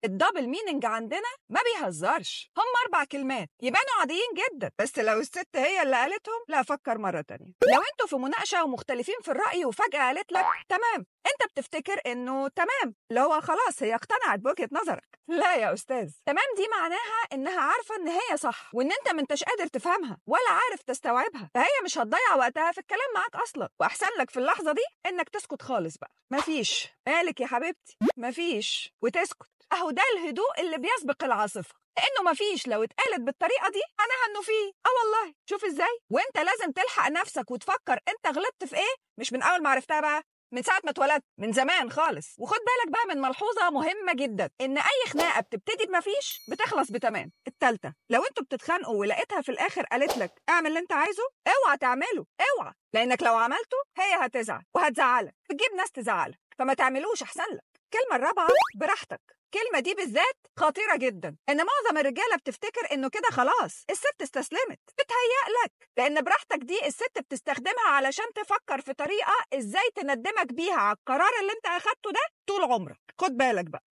الدبل ميننج عندنا ما بيهزرش، هم 4 كلمات يبانوا عاديين جدا، بس لو الست هي اللي قالتهم لا فكر مرة تانية. لو انتوا في مناقشة ومختلفين في الرأي وفجأة قالت لك تمام، انت بتفتكر انه تمام اللي هو خلاص هي اقتنعت بوجهة نظرك. لا يا استاذ، تمام دي معناها انها عارفة ان هي صح وان انت ما انتش قادر تفهمها ولا عارف تستوعبها، فهي مش هتضيع وقتها في الكلام معاك اصلا، واحسن لك في اللحظة دي انك تسكت خالص بقى. مفيش مالك يا حبيبتي، مفيش، وتسكت. اهو ده الهدوء اللي بيسبق العاصفة، لانه مفيش لو اتقالت بالطريقه دي انا هنه فيه. والله شوف ازاي. وانت لازم تلحق نفسك وتفكر انت غلطت في ايه، مش من اول ما عرفتها بقى، من ساعه ما اتولدت، من زمان خالص. وخد بالك بقى من ملحوظه مهمه جدا، ان اي خناقه بتبتدي بمفيش بتخلص بتمام. التالتة، لو انتوا بتتخانقوا ولقيتها في الاخر قالت لك اعمل اللي انت عايزه، اوعى تعمله، اوعى، لانك لو عملته هي هتزعل وهتزعلك، بتجيب ناس تزعلك، فما تعملوش احسن لك. الكلمه الرابعه براحتك. الكلمة دي بالذات خطيرة جدا، إن معظم الرجالة بتفتكر إنه كده خلاص الست استسلمت. بتهيأ لك، لأن براحتك دي الست بتستخدمها علشان تفكر في طريقة إزاي تندمك بيها على القرار اللي أنت أخدته ده طول عمرك. خد بالك بقى.